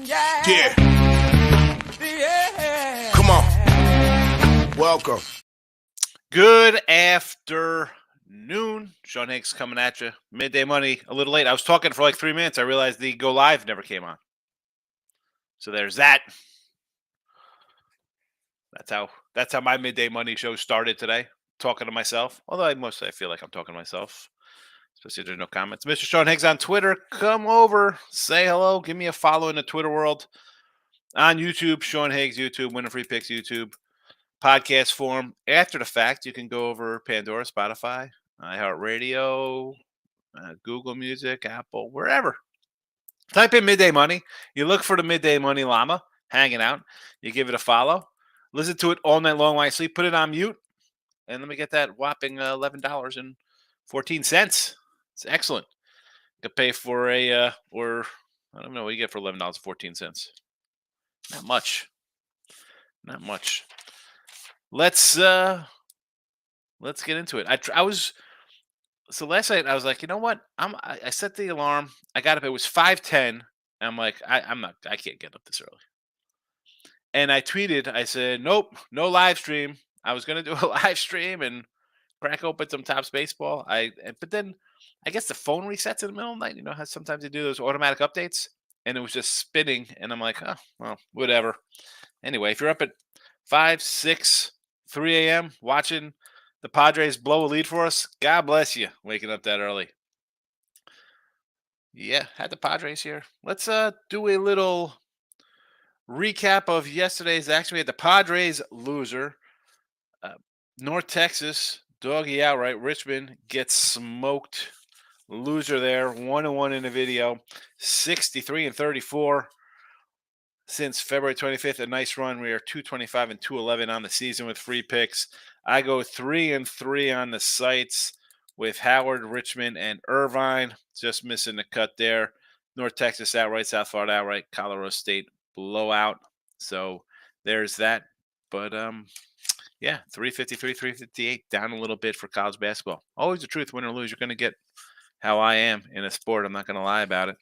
Yeah. Come on. Welcome. Good afternoon. Sean Higgs coming at you. Midday Money, a little late. I was talking for like 3 minutes. I realized the Go Live never came on. So there's that. That's how my Midday Money show started today. Talking to myself. Although I feel like I'm talking to myself. Especially if there's no comments. Mr. Sean Higgs on Twitter. Come over. Say hello. Give me a follow in the Twitter world. On YouTube, Sean Higgs, YouTube, NIT Free Picks, YouTube. Podcast form. After the fact, you can go over Pandora, Spotify, iHeartRadio, Google Music, Apple, wherever. Type in Midday Money. You look for the Midday Money Llama hanging out. You give it a follow. Listen to it all night long while you sleep. Put it on mute. And let me get that whopping $11.14. It's excellent. You could pay for I don't know what you get for $11.14. Not much. Let's get into it. So last night I was like, you know what? I set the alarm. I got up. It was 5:10. And I'm like, I can't get up this early. And I tweeted. I said, nope, no live stream. I was gonna do a live stream and crack open some Topps baseball. But then I guess the phone resets in the middle of the night. You know how sometimes they do those automatic updates, and it was just spinning. And I'm like, oh well, whatever. Anyway, if you're up at 5, 6, 3 a.m. watching the Padres blow a lead for us, God bless you, waking up that early. Yeah, had the Padres here. Let's do a little recap of yesterday's action. We had the Padres loser. North Texas, doggy outright. Richmond gets smoked. Loser there, 1-1 in the video. 63-34. Since February 25th, a nice run. We are 225 and 211 on the season with free picks. I go 3-3 on the sites with Howard, Richmond, and Irvine. Just missing the cut there. North Texas outright, South Florida outright, Colorado State blowout. So there's that. But yeah, 353, 358, down a little bit for college basketball. Always the truth, win or lose. You're going to get how I am in a sport. I'm not going to lie about it.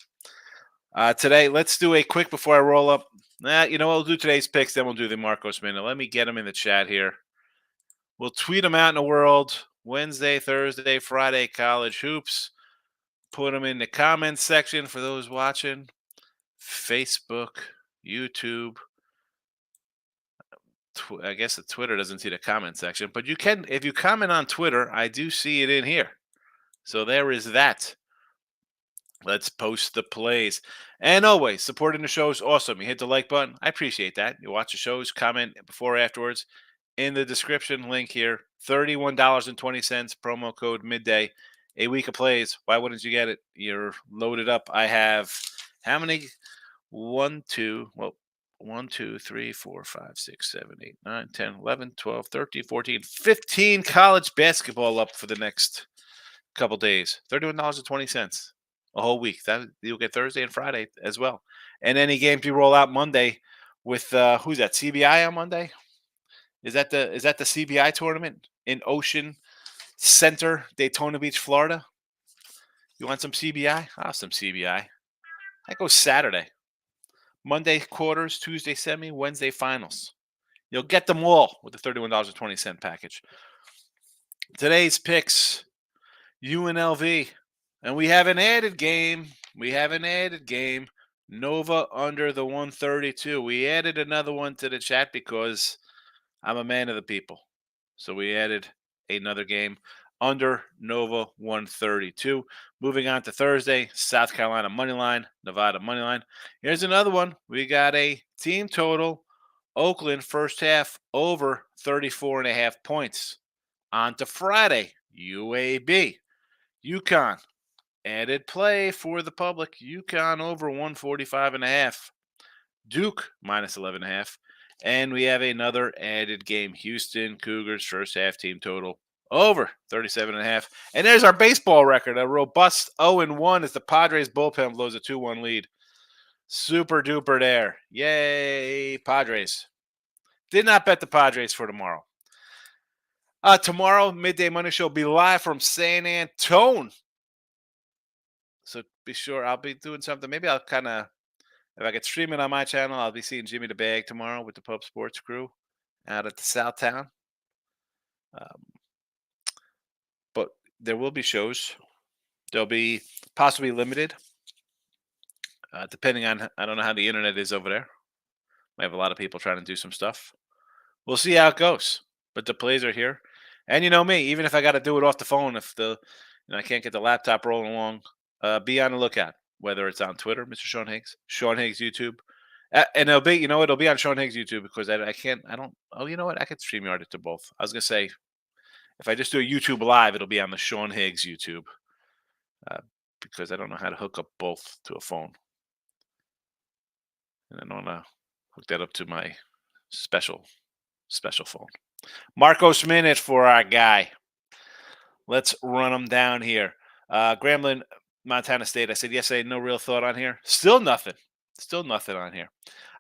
Today, let's do a quick before I roll up. You know what? We'll do today's picks, then we'll do the Marcos Minute. Let me get them in the chat here. We'll tweet them out in the world. Wednesday, Thursday, Friday, college hoops. Put them in the comments section for those watching. Facebook, YouTube. I guess the Twitter doesn't see the comment section. But you can, if you comment on Twitter, I do see it in here. So there is that. Let's post the plays. And always, supporting the show is awesome. You hit the like button. I appreciate that. You watch the shows, comment before or afterwards. In the description link here, $31.20, promo code midday. A week of plays. Why wouldn't you get it? You're loaded up. I have how many? 1, 2, 3, 4, 5, 6, 7, 8, 9, 10, 11, 12, 13, 14, 15 college basketball up for the next couple days. $31.20. A whole week. That you'll get Thursday and Friday as well. And any games you roll out Monday with who's that? CBI on Monday? Is that the CBI tournament in Ocean Center, Daytona Beach, Florida? You want some CBI? Some CBI. That goes Saturday. Monday quarters, Tuesday semi, Wednesday finals. You'll get them all with the $31.20 package. Today's picks, UNLV. And we have an added game. Nova under the 132. We added another one to the chat because I'm a man of the people. So we added another game under Nova 132. Moving on to Thursday, South Carolina moneyline, Nevada moneyline. Here's another one. We got a team total. Oakland first half over 34.5 points. On to Friday, UAB. UConn. Added play for the public. UConn over 145.5. Duke minus 11.5. And we have another added game. Houston Cougars first half team total over 37.5. And there's our baseball record. A robust 0-1 as the Padres bullpen blows a 2-1 lead. Super duper there. Yay, Padres. Did not bet the Padres for tomorrow. Tomorrow, Midday Money Show will be live from San Antonio. So be sure I'll be doing something. Maybe I'll kind of If I could stream it on my channel, I'll be seeing Jimmy the Bag tomorrow with the Pub Sports crew out at the Southtown. Um, but there will be shows. They'll be possibly limited, depending on, I don't know how the internet is over there. We have a lot of people trying to do some stuff. We'll see how it goes. But the plays are here. And you know me, even if I got to do it off the phone, if I can't get the laptop rolling along, be on the lookout. Whether it's on Twitter, Mr. Sean Higgs, Sean Higgs YouTube, and it'll be, it'll be on Sean Higgs YouTube because I can't, I don't. Oh, you know what? I could StreamYard it to both. I was gonna say if I just do a YouTube live, it'll be on the Sean Higgs YouTube uh, because I don't know how to hook up both to a phone, and I don't want to hook that up to my special phone. Marcos Minute for our guy. Let's run them down here. Grambling, Montana State. I said yesterday, no real thought on here. Still nothing. Still nothing on here.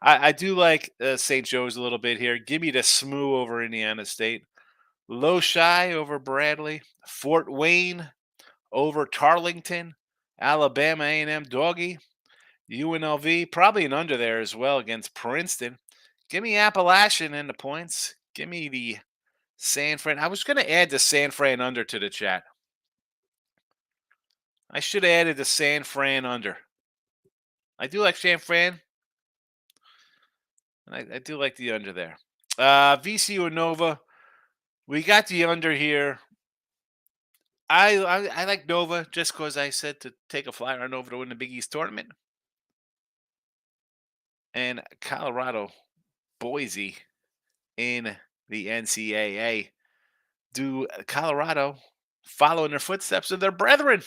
I do like St. Joe's a little bit here. Give me the SMU over Indiana State. Low Shy over Bradley. Fort Wayne over Tarleton. Alabama A&M doggy. UNLV, probably an under there as well against Princeton. Give me Appalachian in the points. Give me the San Fran. I was going to add the San Fran under to the chat. I should have added the San Fran under. I do like San Fran. And I do like the under there. VCU and Nova. We got the under here. I like Nova just because I said to take a flyer on Nova to win the Big East tournament. And Colorado, Boise in the NCAA. Do Colorado follow in their footsteps of their brethren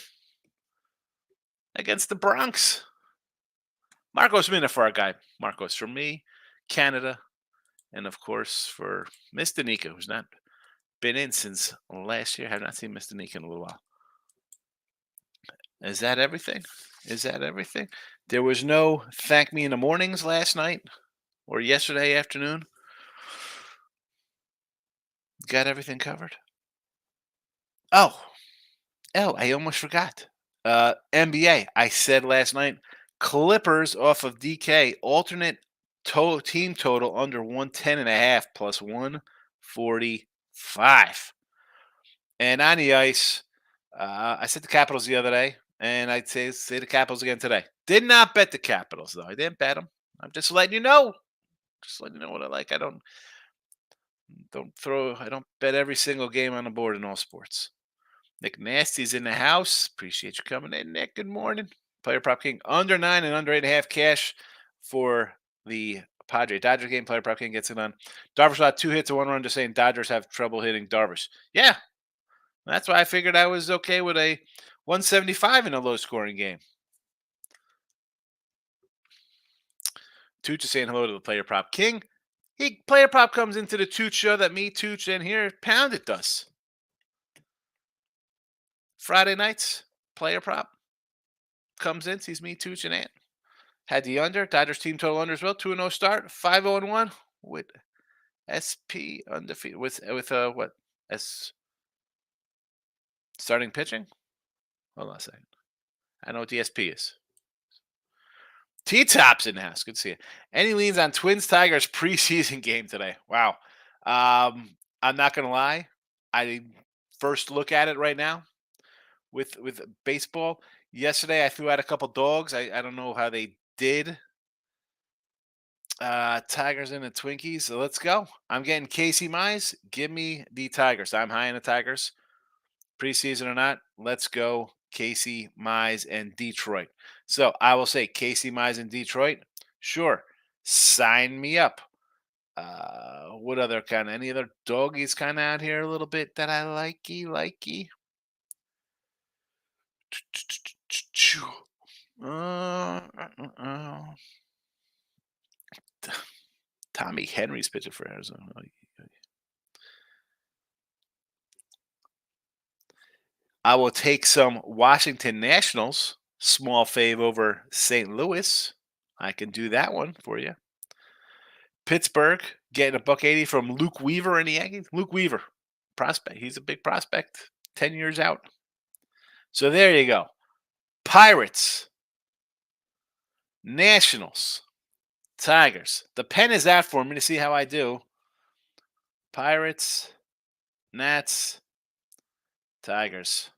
against the Bronx? Marcos Mina for our guy. Marcos for me, Canada, and of course for Miss Danica, who's not been in since last year. I have not seen Miss Danica in a little while. Is that everything? Is that everything? There was no thank me in the mornings last night or yesterday afternoon. Got everything covered? Oh, I almost forgot. NBA. I said last night, Clippers off of DK, alternate team total under 110.5 plus 145. And on the ice, I said the Capitals the other day, and I'd say the Capitals again today. Did not bet the Capitals, though. I didn't bet them. I'm just letting you know. Just letting you know what I like. I don't bet every single game on the board in all sports. Nick Nasty's in the house. Appreciate you coming in, Nick. Good morning. Player Prop King under 9 and under 8.5 cash for the Padre Dodger game. Player Prop King gets it on. Darvish got 2 hits and 1 run, just saying Dodgers have trouble hitting Darvish. Yeah, that's why I figured I was okay with a 175 in a low scoring game. Tooch is saying hello to the Player Prop King. Player Prop comes into the Tooch show that me, Tooch, and here Pounded does. Friday nights, Player Prop comes in, sees me, Tooch, and Ant. Had the under, Dodgers team total under as well, 2-0 start, 5-0-1 with SP undefeated. With what? Starting pitching? Hold on a second. I know what the SP is. T-Top's in the house. Good to see you. Any leans on Twins Tigers preseason game today? Wow. I'm not going to lie. I first look at it right now with baseball. Yesterday, I threw out a couple dogs. I don't know how they did. Tigers and the Twinkies. So let's go. I'm getting Casey Mize. Give me the Tigers. I'm high in the Tigers. Preseason or not, let's go Casey Mize and Detroit. So I will say Casey Mize and Detroit. Sure. Sign me up. What other any other doggies kind of out here a little bit that I likey? Tommy Henry's pitching for Arizona. I will take some Washington Nationals, small fave over St. Louis. I can do that one for you. Pittsburgh getting $180 from Luke Weaver and the Yankees. Luke Weaver, prospect. He's a big prospect. 10 years out. So there you go. Pirates, Nationals, Tigers. The pen is out for me to see how I do. Pirates, Nats, Tigers.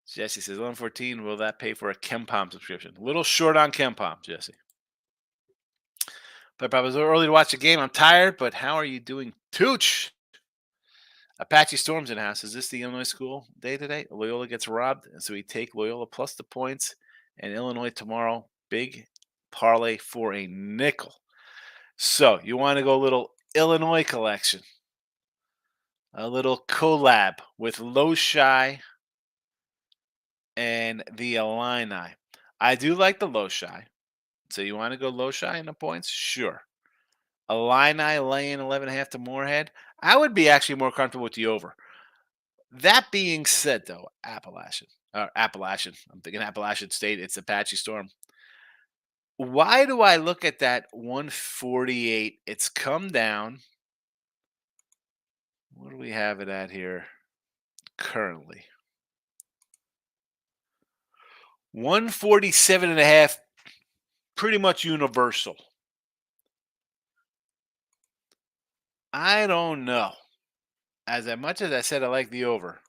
Jesse says 1114. Will that pay for a KenPom subscription? A little short on KenPom, Jesse. But I was early to watch the game. I'm tired, but how are you doing, Tooch? Apache Storms in house. Is this the Illinois school day today? Loyola gets robbed, and so we take Loyola plus the points, and Illinois tomorrow. Big parlay for a nickel. So you want to go a little Illinois collection, a little collab with Loshi and the Illini. I do like the Loshi. So you want to go Loshi in the points? Sure. Illini laying 11.5 to Moorhead. I would be actually more comfortable with the over. That being said, though, Appalachian. I'm thinking Appalachian State. It's Apache Storm. Why do I look at that 148? It's come down. What do we have it at here currently? 147.5. Pretty much universal. I don't know. As much as I said I like the over,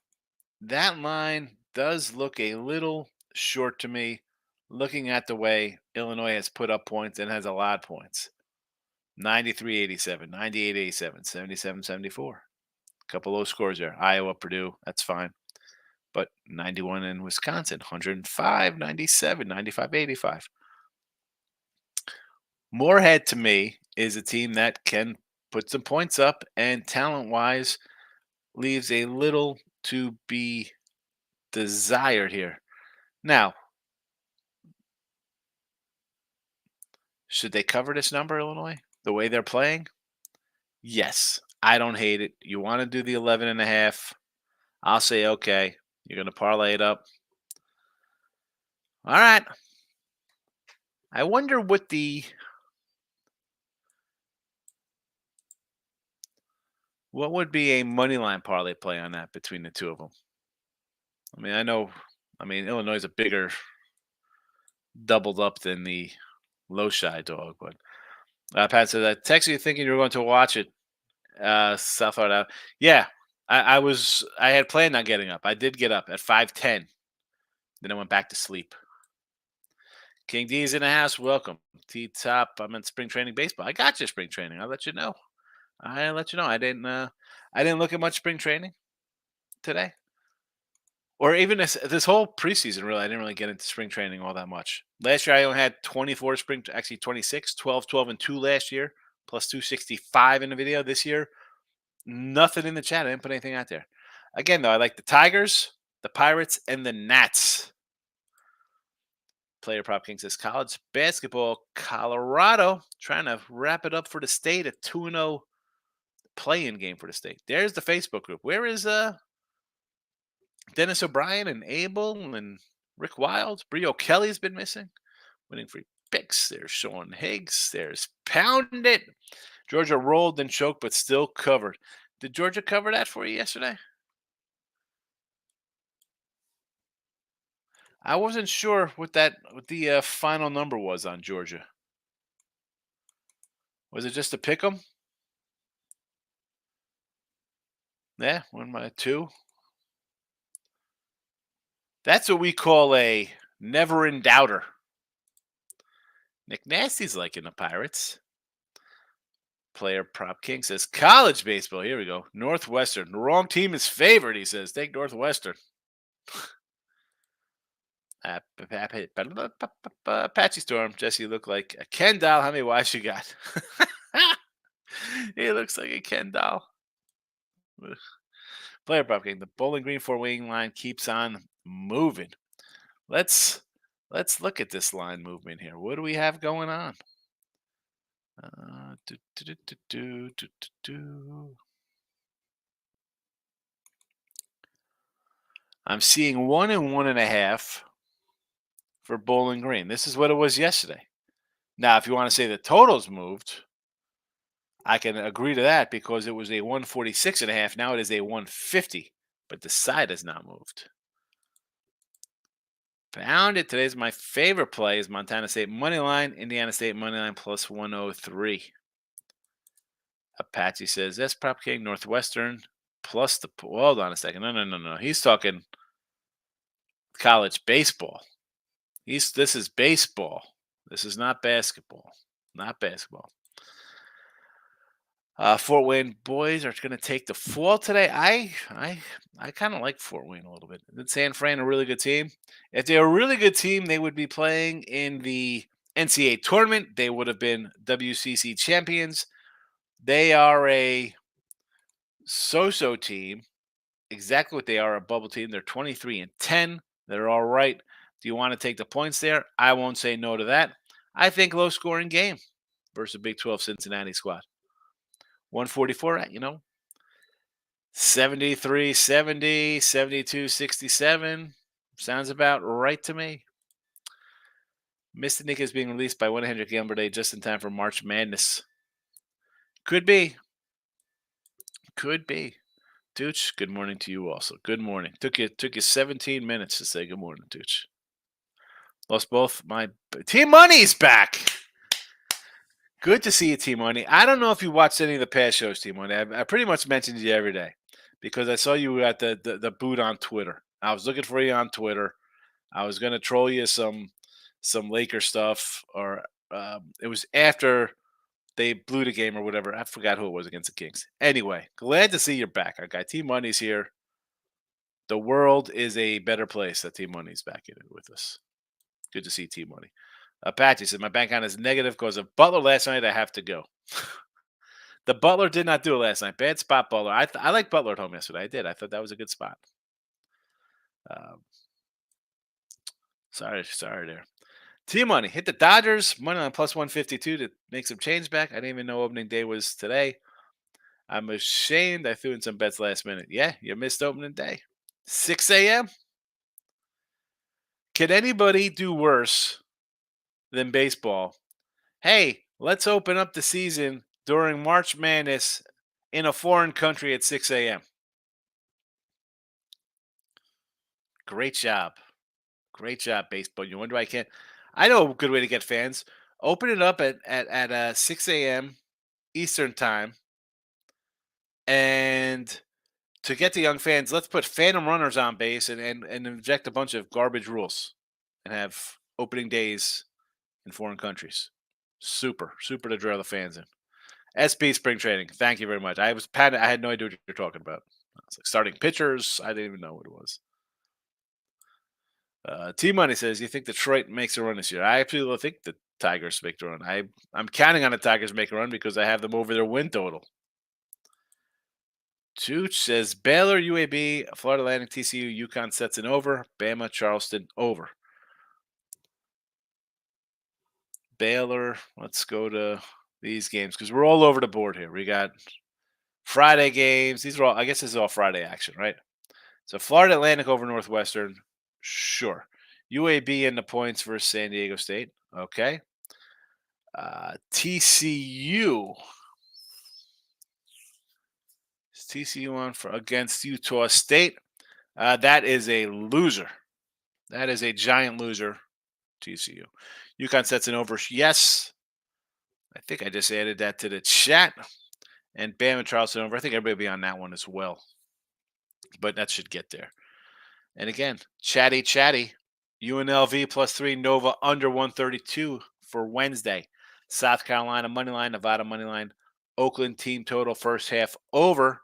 that line does look a little short to me, looking at the way Illinois has put up points and has allowed points. 93-87, 98-87, 77-74. A couple low scores there. Iowa, Purdue, that's fine. But 91 in Wisconsin, 105, 97, 95, 85. Moorhead, to me, is a team that can put some points up and talent-wise leaves a little to be desired here. Now, should they cover this number, Illinois, the way they're playing? Yes. I don't hate it. You want to do the 11.5? I'll say, okay. You're going to parlay it up. All right. I wonder what what would be a money line parlay play on that between the two of them? I mean, Illinois is a bigger doubled up than the Loshi dog, but Pat said, I texted you thinking you were going to watch it. South Florida. Yeah, I had planned on getting up. I did get up at 5:10. Then I went back to sleep. King D's in the house. Welcome. T-Top. I'm in spring training baseball. I got you spring training. I'll let you know. I didn't look at much spring training today. Or even this whole preseason, really, I didn't really get into spring training all that much. Last year, I only had 24 actually 26, 12, 12, and 2 last year, plus 265 in the video. This year, nothing in the chat. I didn't put anything out there. Again, though, I like the Tigers, the Pirates, and the Nats. Player Prop King says college basketball, Colorado, trying to wrap it up for the state, a 2-0 play-in game for the state. There's the Facebook group. Where is Dennis O'Brien and Abel and Rick Wild? Brio Kelly's been missing. Winning free picks. There's Sean Higgs. There's Pound It. Georgia rolled and choked, but still covered. Did Georgia cover that for you yesterday? I wasn't sure what the final number was on Georgia. Was it just a pick 'em? Yeah, 1-2. That's what we call a never in doubter. Nick Nasty's liking the Pirates. Player Prop King says college baseball. Here we go. Northwestern. The wrong team is favored, he says. Take Northwestern. Apache Storm. Jesse, you look like a Ken doll. How many wives you got? He looks like a Ken doll. Player Prop King. The Bowling Green 4-wing line keeps on moving. Let's look at this line movement here. What do we have going on? I'm seeing 1 and 1.5 for Bowling Green. This is what it was yesterday. Now, if you want to say the totals moved, I can agree to that because it was a 146.5. Now it is a 150, but the side has not moved. Pound it. Today's my favorite play is Montana State money line, Indiana State money line plus 103. Apache says that's Prop King Northwestern plus the. Hold on a second. No. He's talking college baseball. This is baseball. This is not basketball. Not basketball. Fort Wayne boys are going to take the fall today. I kind of like Fort Wayne a little bit. Isn't San Fran a really good team? If they're a really good team, they would be playing in the NCAA tournament. They would have been WCC champions. They are a so-so team. Exactly what they are, a bubble team. They're 23-10. They're all right. Do you want to take the points there? I won't say no to that. I think low-scoring game versus Big 12 Cincinnati squad. 144, 73, 70, 72, 67. Sounds about right to me. Mr. Nick is being released by 100 Gambler Day just in time for March Madness. Could be. Tooch, good morning to you also. Good morning. Took you 17 minutes to say good morning, Tooch. Lost both my Team Money's back. Good to see you, Team Money. I don't know if you watched any of the past shows, Team Money. I pretty much mentioned you every day because I saw you at the boot on Twitter. I was looking for you on Twitter. I was going to troll you some Laker stuff, or it was after they blew the game or whatever. I forgot who it was against the Kings. Anyway, glad to see you're back. Our guy Team Money's here. The world is a better place that Team Money's back in it with us. Good to see Team Money. Apache said, my bank account is negative because of Butler last night. I have to go. The Butler did not do it last night. Bad spot, Butler. I like Butler at home yesterday. I did. I thought that was a good spot. Sorry there. Team Money hit the Dodgers. Money on plus 152 to make some change back. I didn't even know opening day was today. I'm ashamed I threw in some bets last minute. Yeah, you missed opening day. 6 a.m. Can anybody do worse than baseball? Hey, let's open up the season during March Madness in a foreign country at 6 a.m. Great job. Great job, baseball. You wonder why I can't. I know a good way to get fans. Open it up at 6 a.m. Eastern time. And to get the young fans, let's put phantom runners on base and inject a bunch of garbage rules and have opening days in foreign countries. Super to draw the fans in. SP spring training. Thank you very much. I was panicked. I had no idea what you're talking about. I was like starting pitchers. I didn't even know what it was. T Money says, you think Detroit makes a run this year? I actually think the Tigers make the run. I'm counting on the Tigers make a run because I have them over their win total. Tooch says, Baylor, UAB, Florida Atlantic, TCU, UConn sets an over. Bama, Charleston, over. Baylor, let's go to these games because we're all over the board here. We got Friday games. These are all, I guess this is all Friday action, right? So Florida Atlantic over Northwestern. Sure. UAB in the points versus San Diego State. Okay. TCU. Is TCU on against Utah State? That is a loser. That is a giant loser. TCU. UConn sets an over. Yes. I think I just added that to the chat. And Bama Charleston over. I think everybody will be on that one as well. But that should get there. And again, chatty. UNLV plus 3, Nova under 132 for Wednesday. South Carolina money line, Nevada money line, Oakland team total first half over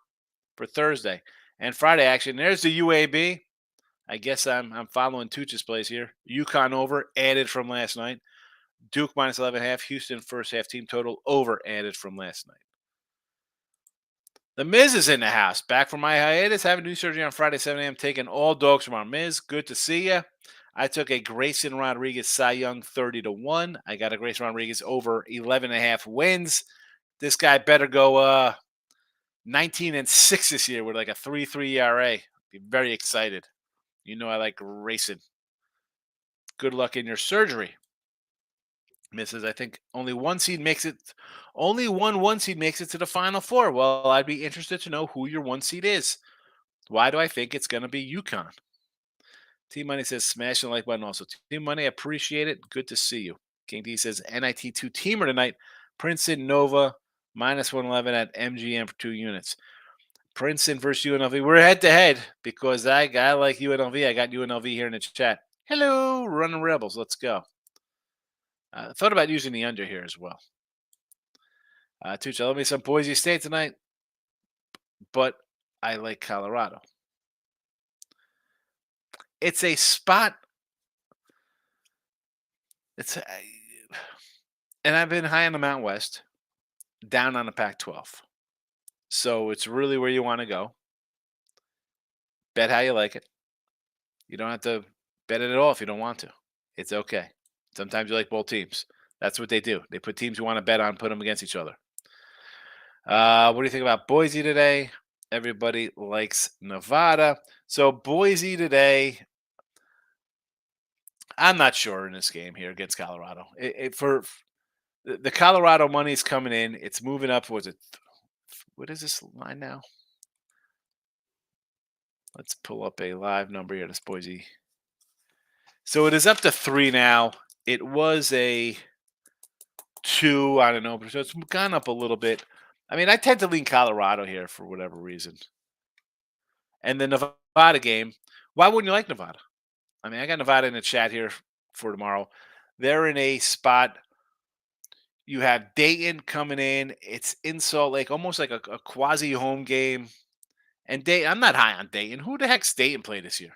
for Thursday. And Friday action, there's the UAB. I guess I'm following Tooch's plays here. UConn over, added from last night. Duke minus 11.5. Houston first half team total over, added from last night. The Miz is in the house. Back from my hiatus. Having new surgery on Friday, 7 a.m. Taking all dogs from our Miz. Good to see you. I took a Grayson Rodriguez Cy Young 30-1. I got a Grayson Rodriguez over 11.5 wins. This guy better go 19-6 this year with like a 3.3 ERA. Be very excited. You know I like Grayson. Good luck in your surgery. Misses, I think only one seed makes it. Only one seed makes it to the Final Four. Well, I'd be interested to know who your one seed is. Why do I think it's going to be UConn? Team Money says smash the like button also. Team Money, appreciate it. Good to see you. King D says NIT 2 teamer tonight. Princeton Nova minus 111 at MGM for 2 units. Princeton versus UNLV. We're head to head because I like UNLV. I got UNLV here in the chat. Hello, running Rebels. Let's go. Thought about using the under here as well. Tucha, let me some Boise State tonight, but I like Colorado. It's a spot. And I've been high on the Mountain West, down on the Pac-12. So it's really where you want to go. Bet how you like it. You don't have to bet it at all if you don't want to. It's okay. Sometimes you like both teams. That's what they do. They put teams you want to bet on, put them against each other. What do you think about Boise today? Everybody likes Nevada. So Boise today, I'm not sure in this game here against Colorado. For the Colorado money's coming in. It's moving up. What is this line now? Let's pull up a live number here. This Boise. So it is up to 3 now. It was a 2. I don't know, but so it's gone up a little bit. I mean, I tend to lean Colorado here for whatever reason. And the Nevada game, why wouldn't you like Nevada? I mean, I got Nevada in the chat here for tomorrow. They're in a spot. You have Dayton coming in. It's in Salt Lake, almost like a quasi home game. And Dayton, I'm not high on Dayton. Who the heck's Dayton play this year?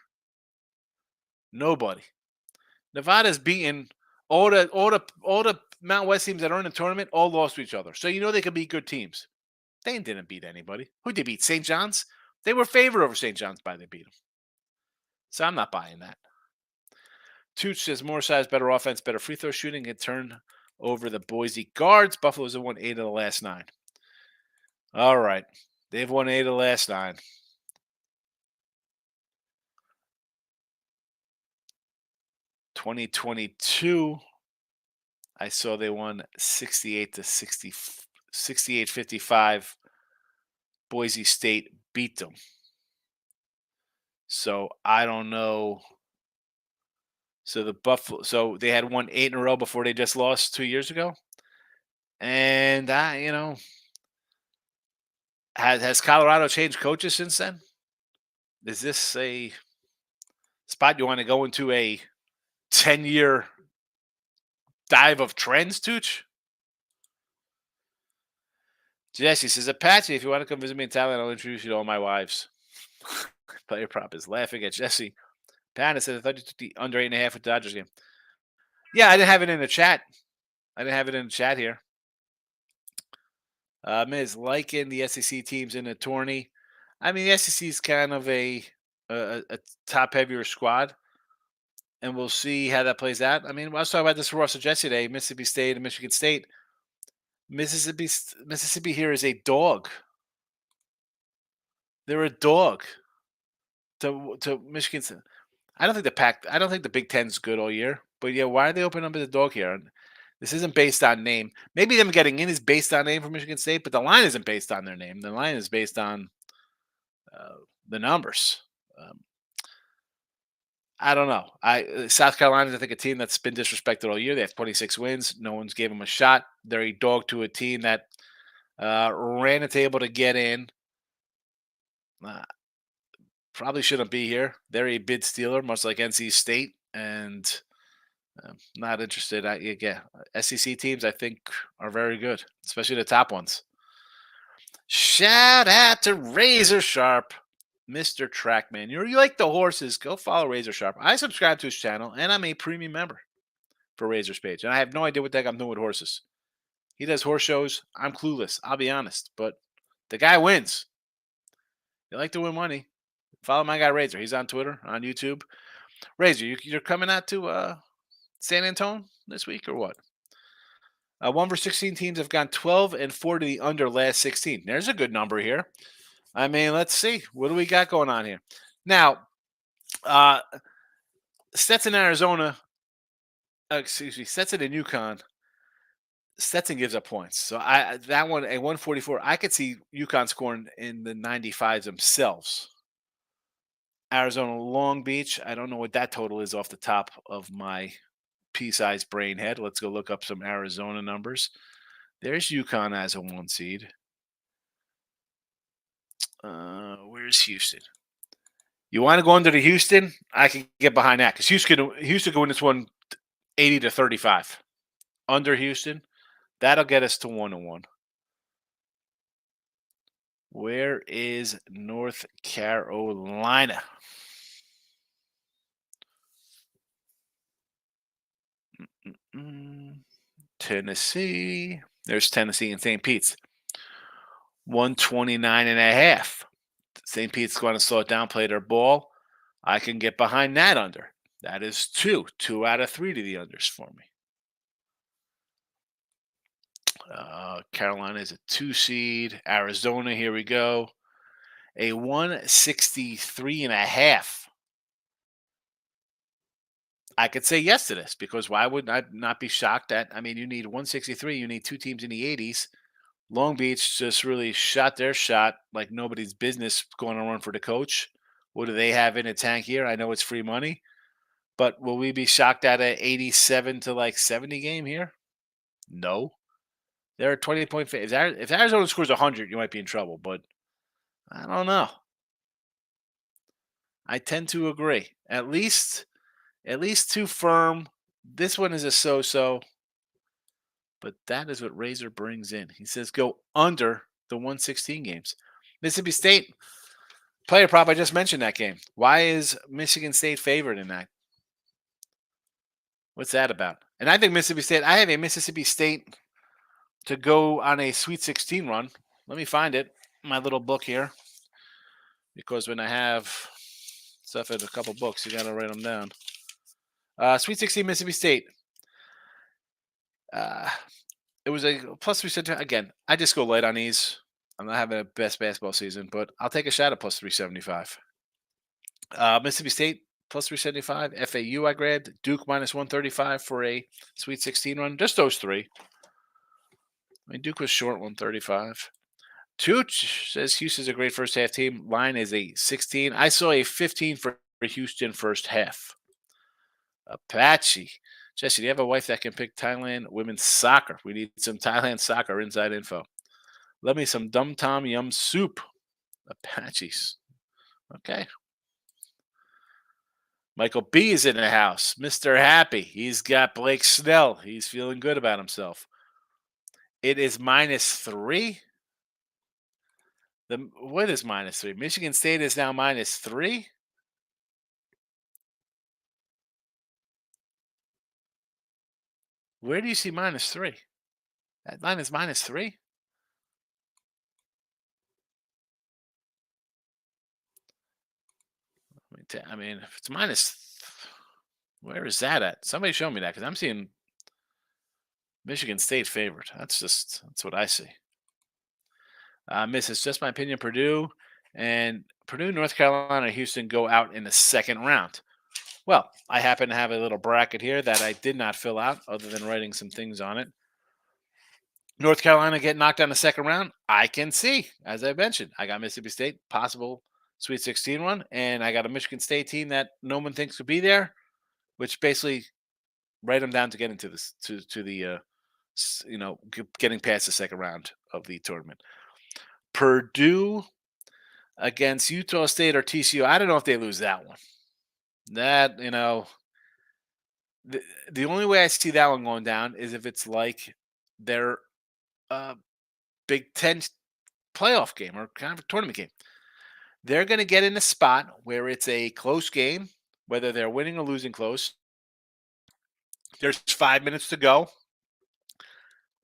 Nobody. Nevada's beaten all the Mountain West teams that are in the tournament. All lost to each other, so you know they could be good teams. Dayton didn't beat anybody. Who did they beat? St. John's. They were favored over St. John's by they beat them. So I'm not buying that. Tooch says more size, better offense, better free throw shooting, and turn over the Boise guards. Buffalo's have won 8 of the last 9. All right. They've won 8 of the last 9. (2022), I saw they won 68-55. Boise State beat them. So I don't know. So the Buffalo, so they had won 8 in a row before they just lost 2 years ago. And has Colorado changed coaches since then? Is this a spot you want to go into a 10-year dive of trends, Tooch? Jesse says, Apache, if you want to come visit me in Thailand, I'll introduce you to all my wives. Player prop is laughing at Jesse. Panda says, I thought you took the under 8.5 with the Dodgers game. Yeah, I didn't have it in the chat. Here. Miz, liking the SEC teams in the tourney. I mean, the SEC is kind of a top-heavier squad, and we'll see how that plays out. I mean, I was talking about this for Russell yesterday, Mississippi State and Michigan State. Mississippi here is a dog. They're a dog to Michigan State. I don't think the Big Ten's good all year, but yeah, why are they opening up as a dog here? This isn't based on name. Maybe them getting in is based on name for Michigan State, but the line isn't based on their name. The line is based on the numbers. I don't know. South Carolina is, I think, a team that's been disrespected all year. They have 26 wins. No one's gave them a shot. They're a dog to a team that ran a table to get in. Probably shouldn't be here. They're a bid stealer, much like NC State, and not interested. SEC teams, I think, are very good, especially the top ones. Shout out to Razor Sharp, Mr. Trackman. You like the horses, go follow Razor Sharp. I subscribe to his channel, and I'm a premium member for Razor's page, and I have no idea what the heck I'm doing with horses. He does horse shows. I'm clueless, I'll be honest, but the guy wins. You like to win money. Follow my guy Razor. He's on Twitter, on YouTube. Razor, you're coming out to San Antonio this week or what? 1 for 16 teams have gone 12 and 4 to the under last 16. There's a good number here. I mean, let's see. What do we got going on here? Now, Stetson, Arizona. Stetson in UConn. Stetson gives up points. So that one, a 144, I could see UConn scoring in the 95s themselves. Arizona Long Beach. I don't know what that total is off the top of my pea-sized brain head. Let's go look up some Arizona numbers. There's UConn as a 1 seed. Where's Houston? You want to go under to Houston? I can get behind that because Houston could win this one 80-35. Under Houston, that'll get us to 1-1. Where is North Carolina? Tennessee. There's Tennessee and St. Pete's. 129.5. St. Pete's going to slow it down, play their ball. I can get behind that under. That is 2. 2 out of 3 to the unders for me. Carolina is a 2 seed. Arizona, here we go. A 163.5. I could say yes to this because why would I not be shocked that, I mean, you need 163, you need 2 teams in the 80s. Long Beach just really shot their shot like nobody's business going to run for the coach. What do they have in the tank here? I know it's free money, but will we be shocked at an 87 to like 70 game here? No. They're a 20-point favorite. If Arizona scores 100, you might be in trouble, but I don't know. I tend to agree. At least too firm. This one is a so-so, but that is what Razor brings in. He says go under the 116 games. Mississippi State player prop. I just mentioned that game. Why is Michigan State favored in that? What's that about? And I think Mississippi State. I have a Mississippi State to go on a Sweet 16 run. Let me find it. My little book here. Because when I have stuff in a couple books, you got to write them down. Sweet 16 Mississippi State. It was a plus 375. Again, I just go light on these. I'm not having a best basketball season, but I'll take a shot at plus 375. Mississippi State plus 375. FAU I grabbed. Duke minus 135 for a Sweet 16 run. Just those three. I mean, Duke was short 135. Tooch says Houston's a great first half team. Line is a 16. I saw a 15 for Houston first half. Apache. Jesse, do you have a wife that can pick Thailand women's soccer? We need some Thailand soccer inside info. Love me some Dum Tom Yum soup. Apaches. Okay. Michael B is in the house. Mr. Happy. He's got Blake Snell. He's feeling good about himself. It is -3. What is -3? Michigan State is now -3. Where do you see -3? That line is -3. I mean, if it's where is that at? Somebody show me that because I'm seeing Michigan State favored. That's what I see. Miss, it's just my opinion. Purdue, North Carolina, Houston go out in the second round. Well, I happen to have a little bracket here that I did not fill out other than writing some things on it. North Carolina get knocked out in the second round. I can see, as I mentioned, I got Mississippi State, possible Sweet 16 one, and I got a Michigan State team that no one thinks could be there, which basically write them down to get into this to the getting past the second round of the tournament. Purdue against Utah State or TCU. I don't know if they lose that one. That, the only way I see that one going down is if it's like their Big Ten playoff game or kind of a tournament game. They're going to get in a spot where it's a close game, whether they're winning or losing close. There's 5 minutes to go.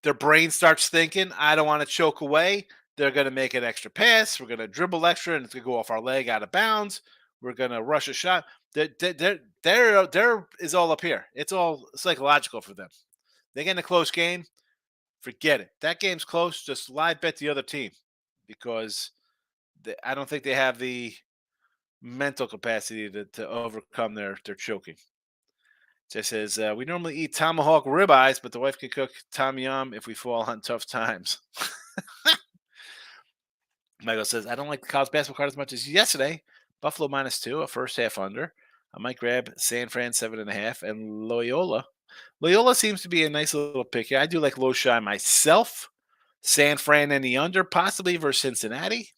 Their brain starts thinking, I don't want to choke away. They're going to make an extra pass. We're going to dribble extra, and it's going to go off our leg out of bounds. We're going to rush a shot. There is all up here. It's all psychological for them. They get in a close game. Forget it. That game's close. Just live bet the other team because I don't think they have the mental capacity to overcome their choking. Just says, we normally eat tomahawk ribeyes, but the wife can cook tom yum if we fall on tough times. Michael says, I don't like the college basketball card as much as yesterday, Buffalo -2, a first half under. I might grab San Fran 7.5 and Loyola. Loyola seems to be a nice little pick here. I do like Loshai myself. San Fran and the under, possibly versus Cincinnati.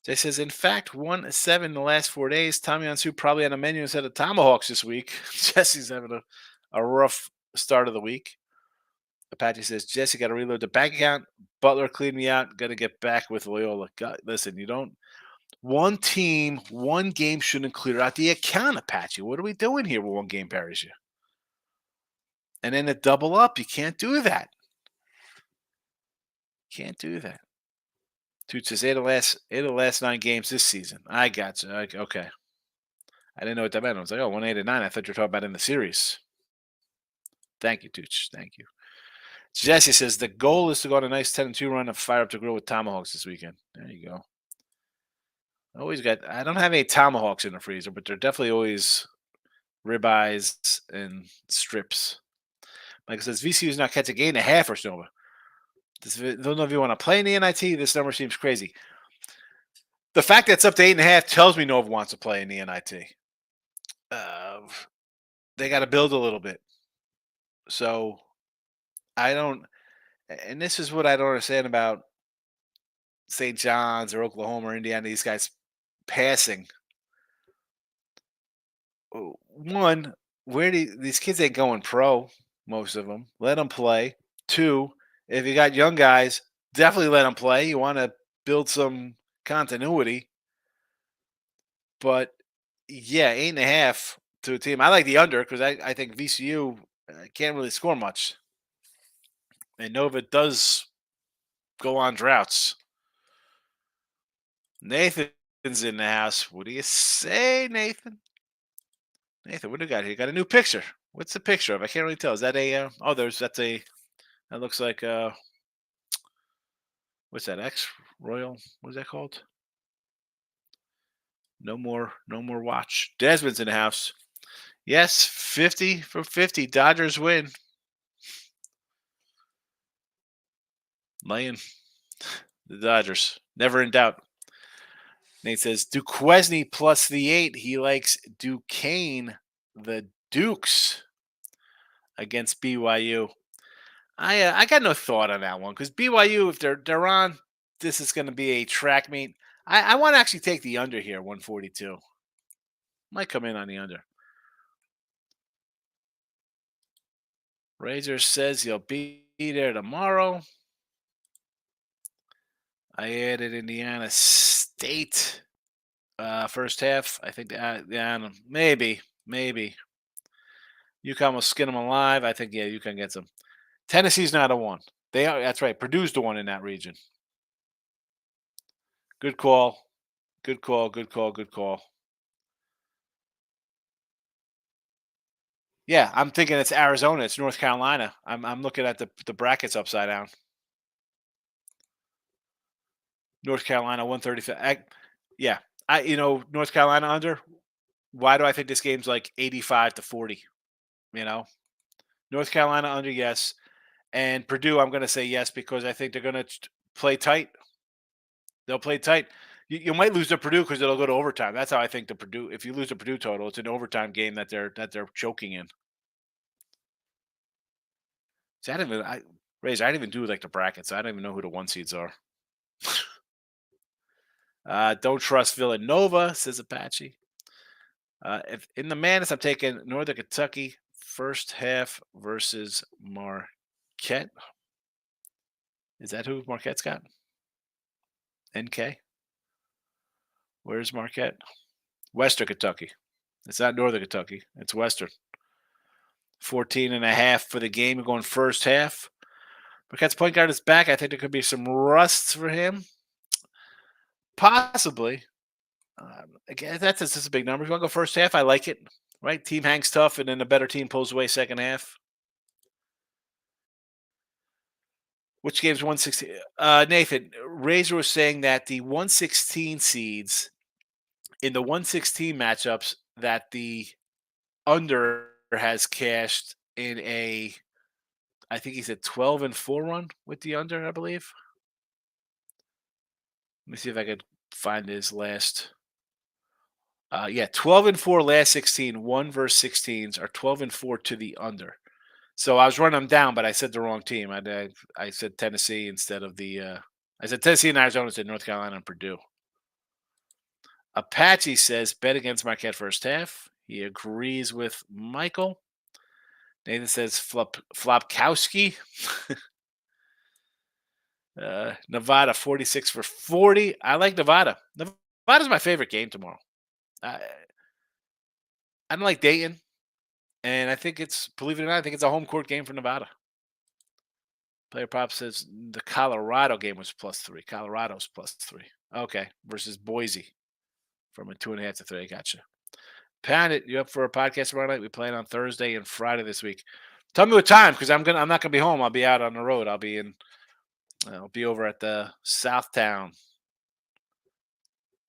Jay says, in fact, 1-7 the last 4 days. Tommy Ansu probably on the menu instead of Tomahawks this week. Jesse's having a rough start of the week. Apache says, Jesse got to reload the bank account. Butler cleaned me out. Got to get back with Loyola. God, listen, you don't. One team, one game shouldn't clear out the account, Apache. What are we doing here when one game buries you? And then a double up. You can't do that. Can't do that. Dude says 8 of the last 9 games this season. I got you. Okay. I didn't know what that meant. I was like, 1-8 9. I thought you were talking about in the series. Thank you, Tooch. Thank you. Jesse says the goal is to go on a nice 10-2 run and fire up the grill with tomahawks this weekend. There you go. I don't have any tomahawks in the freezer, but they're definitely always ribeyes and strips. Like I says, VCU is not catching 8.5 for Snova. Don't know if you want to play in the NIT. This number seems crazy. The fact that it's up to 8.5 tells me Nova wants to play in the NIT. They got to build a little bit. So I don't, and this is what I don't understand about St. John's or Oklahoma or Indiana, these guys passing. One, these kids ain't going pro, most of them. Let them play. 2, if you got young guys, definitely let them play. You want to build some continuity. But yeah, 8.5 to a team. I like the under because I think VCU can't really score much. And Nova does go on droughts. Nathan's in the house. What do you say, Nathan? Nathan, what do you got here? You got a new picture. What's the picture of? I can't really tell. Is that a? That looks like what's that? X Royal? What is that called? No more watch. Desmond's in the house. Yes, 50 for 50. Dodgers win. Laying the Dodgers. Never in doubt. Nate says Duquesne plus the 8. He likes Duquesne, the Dukes, against BYU. I got no thought on that one because BYU, if they're on, this is going to be a track meet. I want to actually take the under here, 142. Might come in on the under. Razor says he'll be there tomorrow. I added Indiana State first half. I think maybe. UConn will skin them alive. I think UConn gets them. Tennessee's not a one. They are. That's right. Purdue's the one in that region. Good call. Good call. Yeah, I'm thinking it's Arizona. It's North Carolina. I'm looking at the brackets upside down. North Carolina 135. Yeah, North Carolina under. Why do I think this game's like 85-40? North Carolina under, yes, and Purdue. I'm going to say yes because I think they're going to play tight. They'll play tight. You might lose to Purdue because it'll go to overtime. That's how I think the Purdue. If you lose the Purdue total, it's an overtime game that they're choking in. See, I didn't even do like the brackets. I don't even know who the 1 seeds are. Don't trust Villanova, says Apache. If in the Madness, I'm taking Northern Kentucky first half versus Marquette. Is that who Marquette's got? NK? Where's Marquette? Western Kentucky. It's not Northern Kentucky. It's Western. 14.5 for the game. We're going first half. Marquette's point guard is back. I think there could be some rusts for him. Possibly. Again, that's just a big number. If you want to go first half, I like it. Right? Team hangs tough, and then the better team pulls away second half. Which game's 116? Nathan, Razor was saying that the 116 seeds in the 116 matchups that the under has cashed in I think he said 12-4 run with the under, I believe. Let me see if I could find his last. Yeah, 12-4 last 16. 1 versus 16s are 12-4 to the under. So I was running them down, but I said the wrong team. I said Tennessee instead of the. I said Tennessee and Arizona instead of North Carolina and Purdue. Apache says bet against Marquette first half. He agrees with Michael. Nathan says Flopkowski. Nevada 46 for 40. I like Nevada. Nevada's my favorite game tomorrow. I don't like Dayton, and I think believe it or not, I think it's a home court game for Nevada. Player prop says the Colorado game was +3. Colorado's +3. Okay, versus Boise from a 2.5 to 3. I gotcha. Pound it. You up for a podcast tomorrow night? We plan on Thursday and Friday this week. Tell me what time, because I'm not gonna be home. I'll be out on the road. I'll be over at the South Town,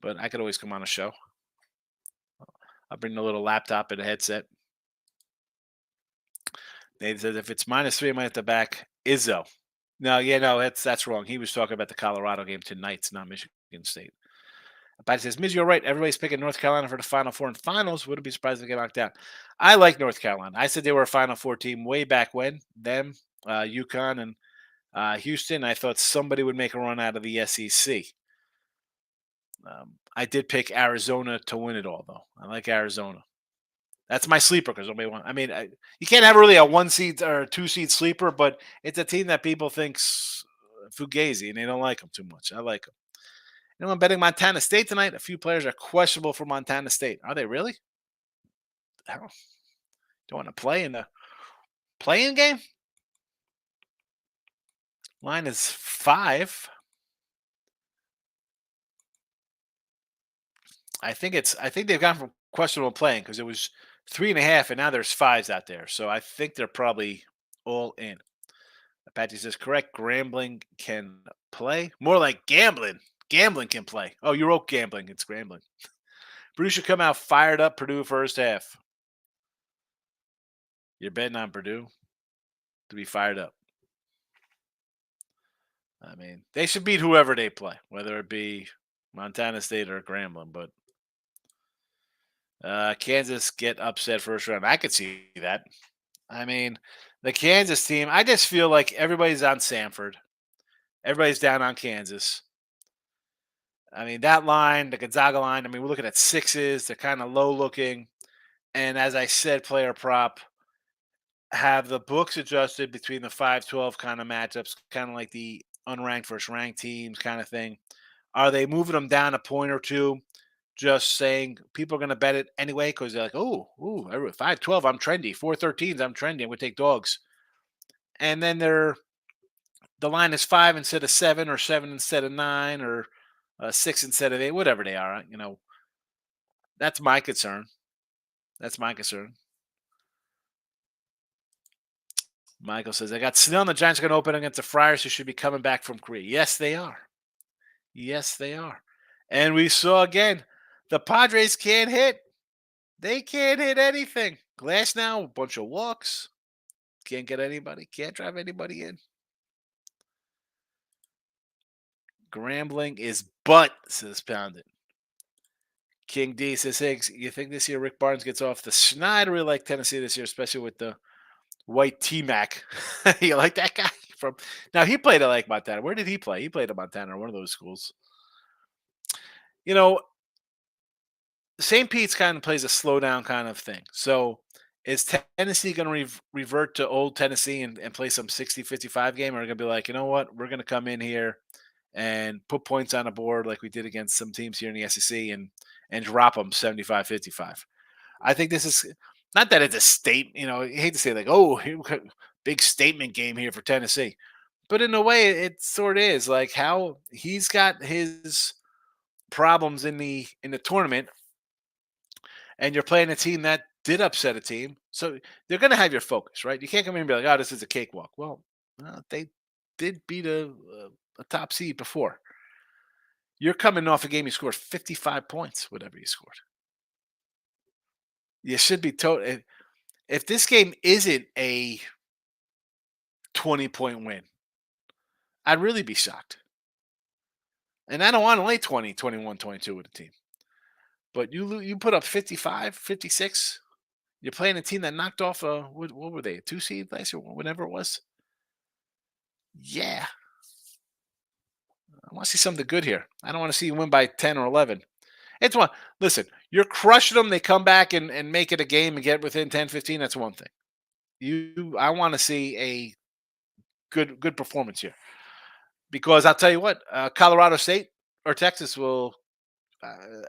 but I could always come on a show. I'll bring the little laptop and a headset. They said if it's -3, I might have to back Izzo. No, that's wrong. He was talking about the Colorado game tonight, not Michigan State. But says, Miz, you're right. Everybody's picking North Carolina for the Final Four and finals. Wouldn't be surprised if they get knocked out. I like North Carolina. I said they were a Final Four team way back when. Them, UConn, and Houston. I thought somebody would make a run out of the SEC. I did pick Arizona to win it all, though. I like Arizona. That's my sleeper because nobody wants. I mean, you can't have really a 1 seed or 2 seed sleeper, but it's a team that people think's fugazi and they don't like them too much. I like them. You know, I'm betting Montana State tonight. A few players are questionable for Montana State. Are they really? Don't want to play in the playing game? Line is 5. I think they've gone from questionable playing because it was 3.5 and now there's 5s out there. So I think they're probably all in. Apache says correct. Grambling can play. More like gambling. Gambling can play. Oh, you wrote gambling. It's scrambling. Bruce should come out fired up Purdue first half. You're betting on Purdue to be fired up. I mean, they should beat whoever they play, whether it be Montana State or Grambling. But Kansas get upset first round. I could see that. I mean, the Kansas team, I just feel like everybody's on Samford. Everybody's down on Kansas. I mean, that line, the Gonzaga line, I mean, we're looking at 6s. They're kind of low looking. And as I said, player prop, have the books adjusted between the 5-12 kind of matchups, kind of like the unranked versus ranked teams kind of thing. Are they moving them down a point or two? Just saying people are going to bet it anyway because they're like, oh, 5-12, I'm trendy. 4-13s, I'm trendy. I'm going to take dogs. And then the line is 5 instead of 7 or 7 instead of 9 or 6 instead of 8, whatever they are. You know, that's my concern. That's my concern. Michael says, I got Snell and the Giants are going to open against the Friars who should be coming back from Korea. Yes, they are. Yes, they are. And we saw again, the Padres can't hit. They can't hit anything. Glass now, a bunch of walks. Can't get anybody. Can't drive anybody in. Grambling is butt, says Pounded. King D says, Higgs, you think this year Rick Barnes gets off the schneid? I really like Tennessee this year, especially with the white T-Mac. You like that guy? Now, he played at like Montana. Where did he play? He played at Montana or one of those schools. You know, St. Pete's kind of plays a slow down kind of thing. So is Tennessee going to revert to old Tennessee and play some 60-55 game? Or are going to be like, you know what? We're going to come in here and put points on the board like we did against some teams here in the SEC and drop them 75-55. I think this is not that it's a state, you know, you hate to say like, oh, big statement game here for Tennessee. But in a way, it sort of is like how he's got his problems in the tournament, and you're playing a team that did upset a team. So they're going to have your focus, right? You can't come in and be like, oh, this is a cakewalk. Well, they did beat a top seed before. You're coming off a game you scored 55 points, whatever you scored. You should be told if this game isn't a 20-point win, I'd really be shocked. And I don't want to lay 20, 21, 22 with a team. But you put up 55, 56. You're playing a team that knocked off a what were they, a 2 seed last year, whatever it was? Yeah. I want to see something good here. I don't want to see you win by 10 or 11. It's one. Listen, you're crushing them. They come back and make it a game and get within 10, 15. That's one thing. I want to see a good performance here because I'll tell you what, Colorado State or Texas will.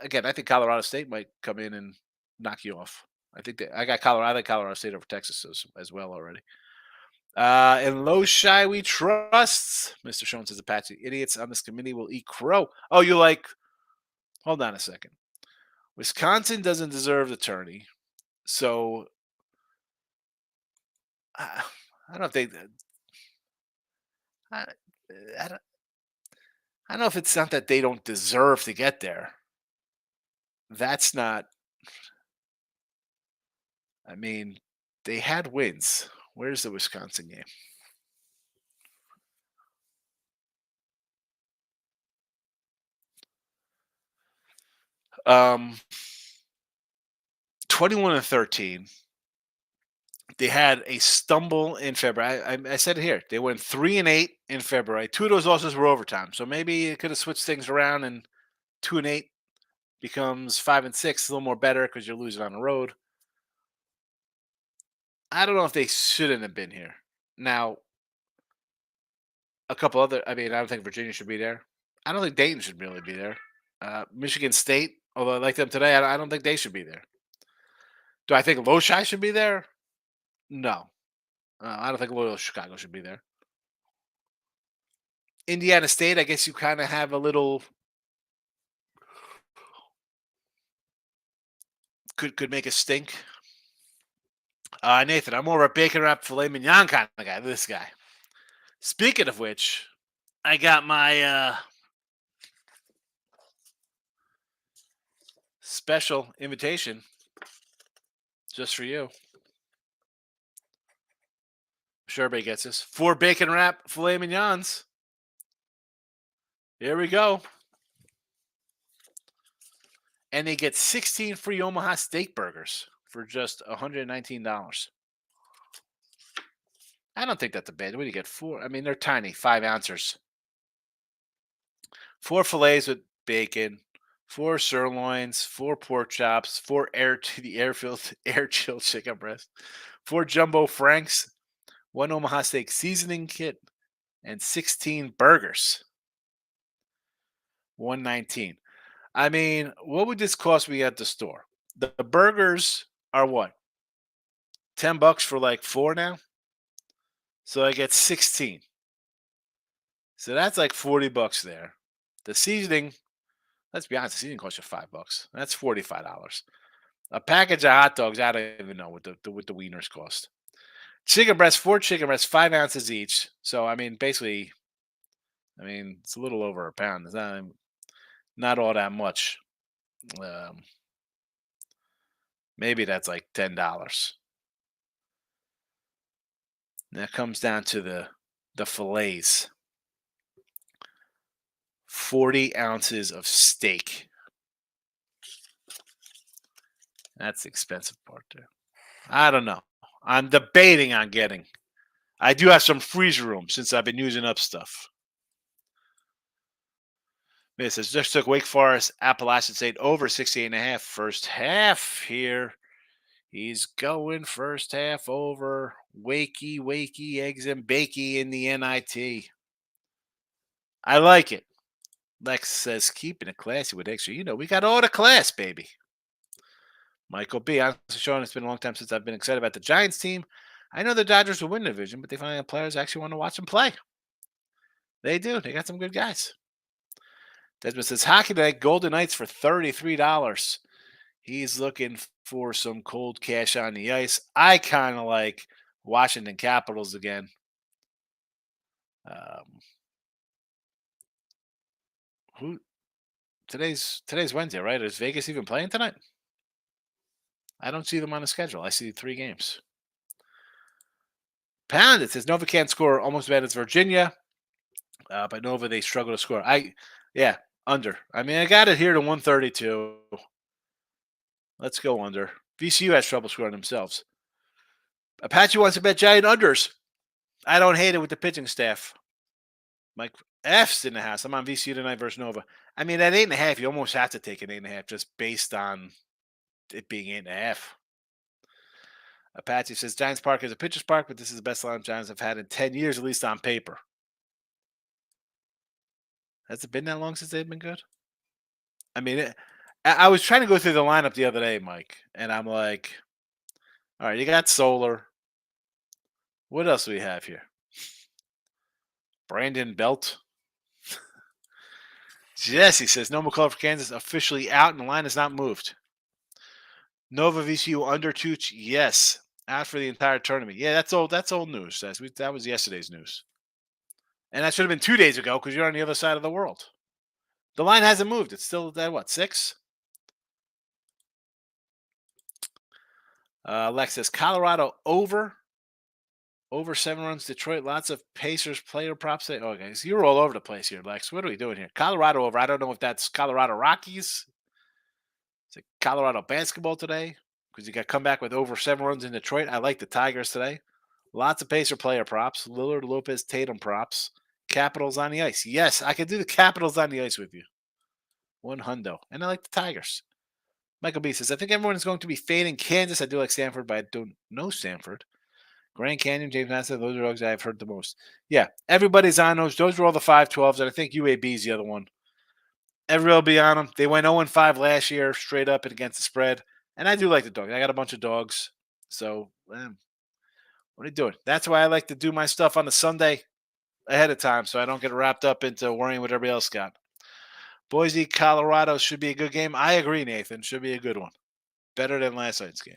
Again, I think Colorado State might come in and knock you off. I think that I got Colorado. I like Colorado State over Texas as well already. And low shy we trust. Mr. Sean says Apache idiots on this committee will eat crow. Oh, you like? Hold on a second. Wisconsin doesn't deserve the tourney, so I don't know if they. I, I don't. I don't know if it's not that they don't deserve to get there. That's not. I mean, they had wins. Where's the Wisconsin game? Um, 21-13. They had a stumble in February. I said it here. They went 3-8 in February. Two of those losses were overtime, so maybe it could have switched things around and 2-8 becomes 5-6, a little more better because you're losing on the road. I don't know if they shouldn't have been here. Now, a couple other. I mean, I don't think Virginia should be there. I don't think Dayton should really be there. Michigan State, although I like them today, I don't think they should be there. Do I think Loshai should be there? No. I don't think Loyola Chicago should be there. Indiana State, I guess you kind of have a little could make a stink. Nathan, I'm more of a bacon wrap filet mignon kind of guy. This guy. Speaking of which, I got my special invitation just for you. I'm sure everybody gets this. 4 bacon wrap filet mignons. Here we go. And they get 16 free Omaha steak burgers for just $119. I don't think that's a bad. What do you get? 4? I mean, they're tiny, 5 ounces. 4 fillets with bacon, 4 sirloins, 4 pork chops, 4 air chilled chicken breast, 4 jumbo franks, 1 Omaha steak seasoning kit, and 16 burgers. $119. I mean, what would this cost me at the store? The burgers are what? $10 for like 4 now? So I get 16. So that's like $40 there. The seasoning, let's be honest, the seasoning costs you $5. That's $45. A package of hot dogs, I don't even know what the wieners cost. Chicken breast, 4 chicken breasts, 5 ounces each. So I mean, basically, it's a little over a pound. It's not all that much. Maybe that's like $10. That comes down to the fillets. 40 ounces of steak. That's the expensive part there. I don't know. I'm debating on getting. I do have some freezer room since I've been using up stuff. It says just took Wake Forest, Appalachian State over 68.5 first half here. He's going first half over wakey, eggs and bakey in the NIT. I like it. Lex says, keeping it classy with extra. We got all the class, baby. Michael B. Honestly, Sean, it's been a long time since I've been excited about the Giants team. I know the Dodgers will win the division, but they finally have players actually want to watch them play. They do. They got some good guys. Desmond says, hockey tonight, Golden Knights for $33. He's looking for some cold cash on the ice. I kind of like Washington Capitals again. Today's Wednesday, right? Is Vegas even playing tonight? I don't see them on the schedule. I see 3 games. Pound, it says Nova can't score almost as bad as Virginia. But Nova, they struggle to score. Under. I got it here to 132. Let's go under. VCU has trouble scoring themselves. Apache wants to bet giant unders. I don't hate it with the pitching staff. Mike F's in the house. I'm on VCU tonight versus Nova. I mean, at 8.5, you almost have to take an 8.5 just based on it being 8.5. Apache says Giants Park is a pitcher's park, but this is the best lineup Giants have had in 10 years, at least on paper. Has it been that long since they've been good? I mean, I was trying to go through the lineup the other day, Mike, and I'm like, all right, you got Solar. What else do we have here? Brandon Belt. Jesse says no McCullough for Kansas officially out, and the line has not moved. Nova VCU under Tooch, yes, out for the entire tournament. Yeah, that's old. That's old news. That was yesterday's news, and that should have been 2 days ago because you're on the other side of the world. The line hasn't moved. It's still at what, 6? Lex says Colorado over 7 runs. Detroit, lots of Pacers player props. Okay, so you're all over the place here, Lex. What are we doing here? Colorado over. I don't know if that's Colorado Rockies. Is it Colorado basketball today? Because you got come back with over 7 runs in Detroit. I like the Tigers today. Lots of Pacer player props. Lillard, Lopez, Tatum props. Capitals on the ice. Yes, I could do the Capitals on the ice with you. 100. And I like the Tigers. Michael B says, I think everyone is going to be fading Kansas. I do like Stanford, but I don't know Stanford. Grand Canyon, James Madison, those are dogs I've heard the most. Yeah, everybody's on those. Those were all the 5-12s, and I think UAB is the other one. Everybody will be on them. They went 0-5 last year, straight up and against the spread. And I do like the dogs. I got a bunch of dogs. So, what are you doing? That's why I like to do my stuff on the Sunday ahead of time so I don't get wrapped up into worrying what everybody else got. Boise, Colorado should be a good game. I agree, Nathan. Should be a good one. Better than last night's game.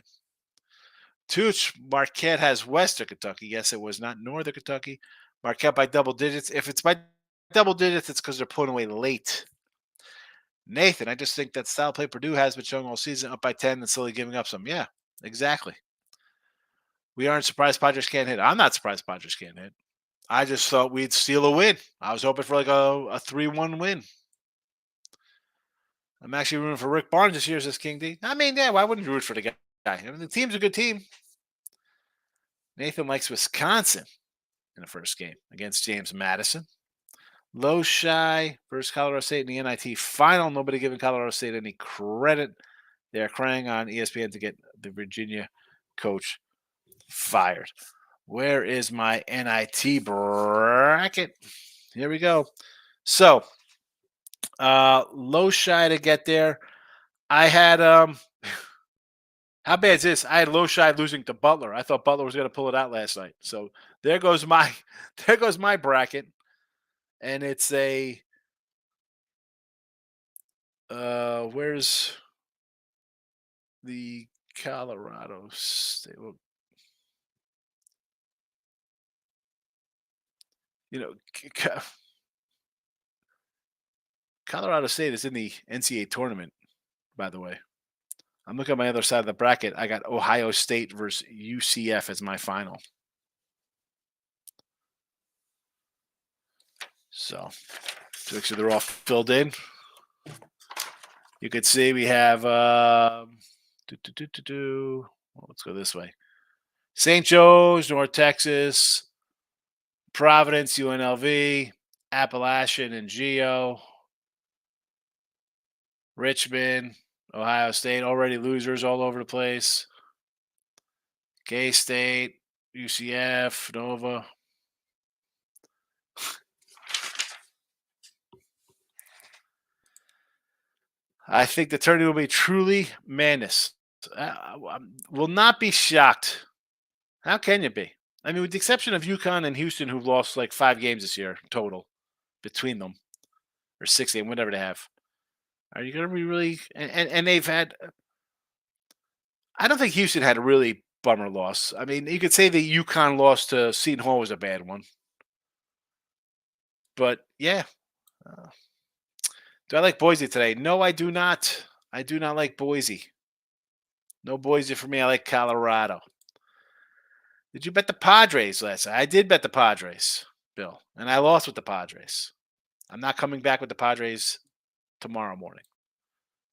Tooch, Marquette has Western Kentucky. Yes, it was not Northern Kentucky. Marquette by double digits. If it's by double digits, it's because they're pulling away late. Nathan, I just think that style play Purdue has been showing all season, up by 10 and slowly giving up some. Yeah, exactly. We aren't surprised Padres can't hit. I'm not surprised Padres can't hit. I just thought we'd steal a win. I was hoping for like a 3-1 win. I'm actually rooting for Rick Barnes this year, says King D. I mean, yeah, why wouldn't you root for the guy? I mean, the team's a good team. Nathan likes Wisconsin in the first game against James Madison. Low Shy versus Colorado State in the NIT final. Nobody giving Colorado State any credit. They're crying on ESPN to get the Virginia coach fired. Where is my NIT bracket? Here we go. So, Low Shy to get there. I had how bad is this? I had Low Shy losing to Butler. I thought Butler was going to pull it out last night. So there goes my bracket. And it's a where's the Colorado State? Well, Colorado State is in the NCAA tournament, by the way. I'm looking at my other side of the bracket. I got Ohio State versus UCF as my final. So make sure they're all filled in. You could see we have let's go this way. St. Joe's, North Texas, Providence, UNLV, Appalachian and Geo, Richmond, Ohio State, already losers all over the place. K-State, UCF, Nova. I think the tournament will be truly madness. Will not be shocked. How can you be? I mean, with the exception of UConn and Houston, who've lost like 5 games this year total between them, or 6 games, whatever they have. Are you going to be really? And they've had. I don't think Houston had a really bummer loss. I mean, you could say the UConn loss to Seton Hall was a bad one. But yeah. Do I like Boise today? No, I do not. I do not like Boise. No Boise for me. I like Colorado. Did you bet the Padres last night? I did bet the Padres, Bill, and I lost with the Padres. I'm not coming back with the Padres tomorrow morning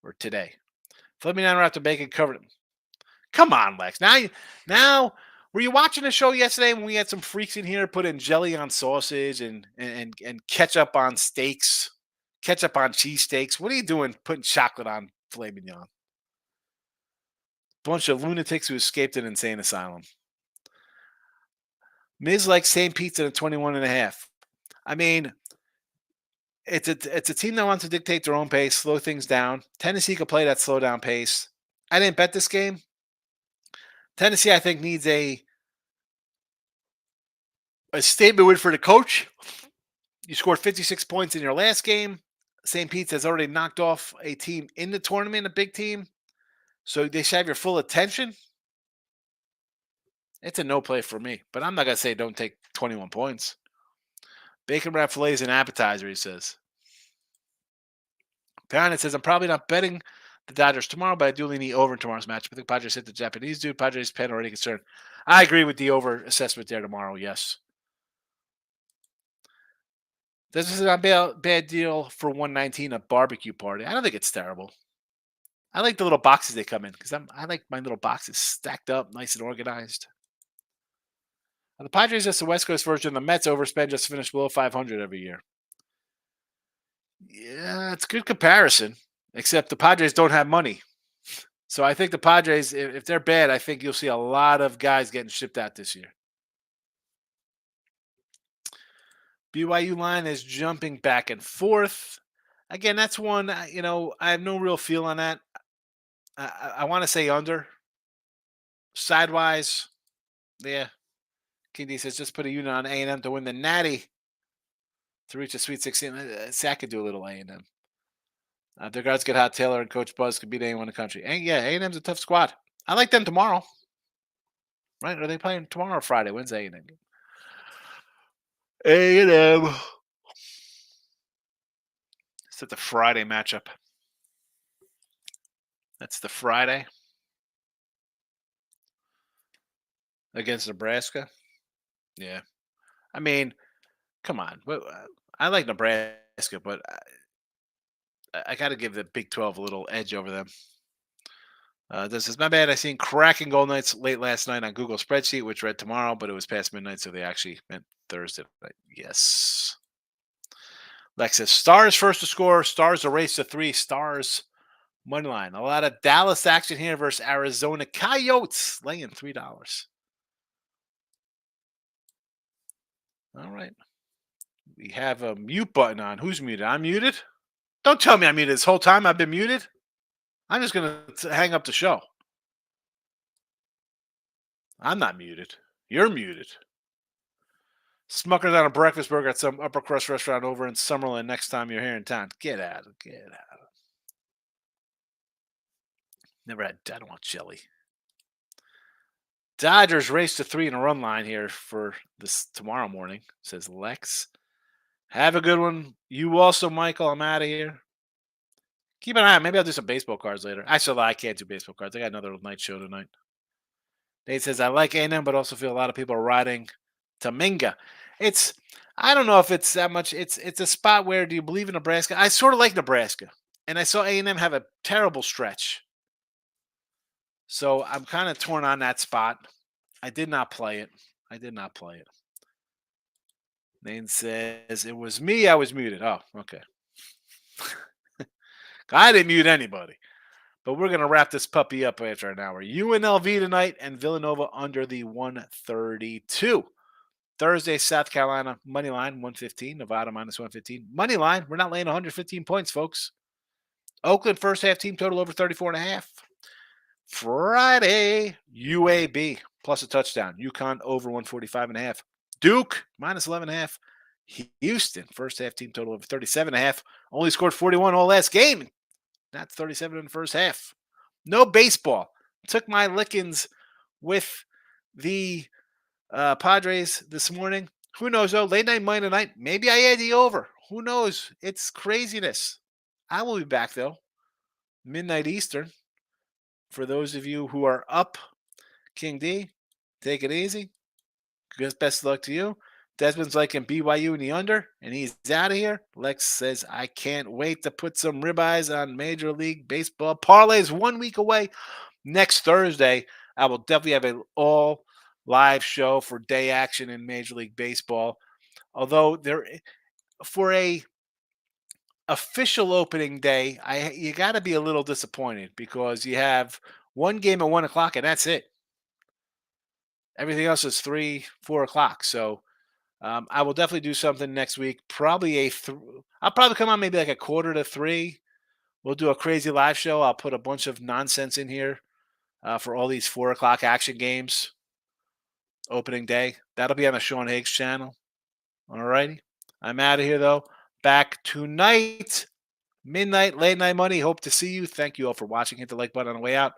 or today. Flamingo after bacon covered. Come on, Lex. Now, were you watching the show yesterday when we had some freaks in here putting jelly on sausage and ketchup on steaks, ketchup on cheesesteaks? What are you doing putting chocolate on filet mignon? Bunch of lunatics who escaped an insane asylum. Miz likes same pizza at 21.5. I mean, it's a team that wants to dictate their own pace, slow things down. Tennessee could play that slow down pace. I didn't bet this game. Tennessee, I think, needs a statement win for the coach. You scored 56 points in your last game. St. Pete's has already knocked off a team in the tournament, a big team. So they should have your full attention. It's a no play for me, but I'm not going to say don't take 21 points. Bacon wrap filet is an appetizer, he says. Parent says, I'm probably not betting the Dodgers tomorrow, but I do lean the over in tomorrow's match. I think Padres hit the Japanese dude. Padres pen already concerned. I agree with the over assessment there tomorrow, yes. This is a bad deal for 119, a barbecue party. I don't think it's terrible. I like the little boxes they come in because I like my little boxes stacked up, nice and organized. The Padres, just the West Coast version. The Mets overspend just to finish below 500 every year. Yeah, it's a good comparison, except the Padres don't have money. So I think the Padres, if they're bad, I think you'll see a lot of guys getting shipped out this year. BYU line is jumping back and forth. Again, that's one, I have no real feel on that. I want to say under. Sidewise, yeah. King D says just put a unit on A&M to win the Natty to reach a Sweet 16. Sack could do a little A&M. Their guards get hot. Taylor and Coach Buzz could beat anyone in the country. And yeah, A&M's a tough squad. I like them tomorrow. Right? Are they playing tomorrow or Friday? When's A&M? A&M. It's the Friday matchup. That's the Friday against Nebraska. Yeah. I mean, come on. I like Nebraska, but I got to give the Big 12 a little edge over them. This is my bad. I seen cracking goal nights late last night on Google spreadsheet, which read tomorrow, but it was past midnight, so they actually meant Thursday night. Yes. Lex says Stars first to score. Stars a race to 3. Stars money line. A lot of Dallas action here versus Arizona Coyotes laying $3. All right. We have a mute button on. Who's muted? I'm muted? Don't tell me I'm muted this whole time. I've been muted. I'm just going to hang up the show. I'm not muted. You're muted. Smucker's on a breakfast burger at some upper crust restaurant over in Summerlin next time you're here in town. Get out. Get out. Never had, I don't want jelly. Dodgers race to 3 in a run line here for this tomorrow morning, says Lex. Have a good one. You also, Michael. I'm out of here. Keep an eye on. Maybe I'll do some baseball cards later. Actually, I can't do baseball cards. I got another night show tonight. Nate says, I like A&M, but also feel a lot of people are riding Taminga. I don't know if it's that much. It's a spot where, do you believe in Nebraska? I sort of like Nebraska. And I saw A&M have a terrible stretch. So I'm kind of torn on that spot. I did not play it. Nate says, it was me. I was muted. Oh, okay. I didn't mute anybody. But we're going to wrap this puppy up after an hour. UNLV tonight and Villanova under the 132. Thursday, South Carolina, money line, 115. Nevada, minus 115. Money line, we're not laying 115 points, folks. Oakland, first half team total over 34.5. Friday, UAB, plus a touchdown. UConn, over 145.5. Duke, minus 11.5. Houston, first half team total over 37.5. Only scored 41 all last game. Not 37 in the first half. No baseball. Took my lickings with the Padres this morning. Who knows, though? Late night, Monday night. Maybe I add the over. Who knows? It's craziness. I will be back, though. Midnight Eastern. For those of you who are up, King D, take it easy. Best of luck to you. Desmond's liking BYU in the under, and he's out of here. Lex says, I can't wait to put some ribeyes on Major League Baseball. Parlays 1 week away. Next Thursday, I will definitely have an all live show for day action in Major League Baseball. Although for a official opening day, you got to be a little disappointed because you have one game at 1 o'clock and that's it. Everything else is 3, 4 o'clock. So I will definitely do something next week. Probably I'll probably come on maybe like 2:45. We'll do a crazy live show. I'll put a bunch of nonsense in here for all these 4 o'clock action games opening day. That'll be on the Sean Higgs channel. All righty. I'm out of here though. Back tonight, midnight, late night money. Hope to see you. Thank you all for watching. Hit the like button on the way out.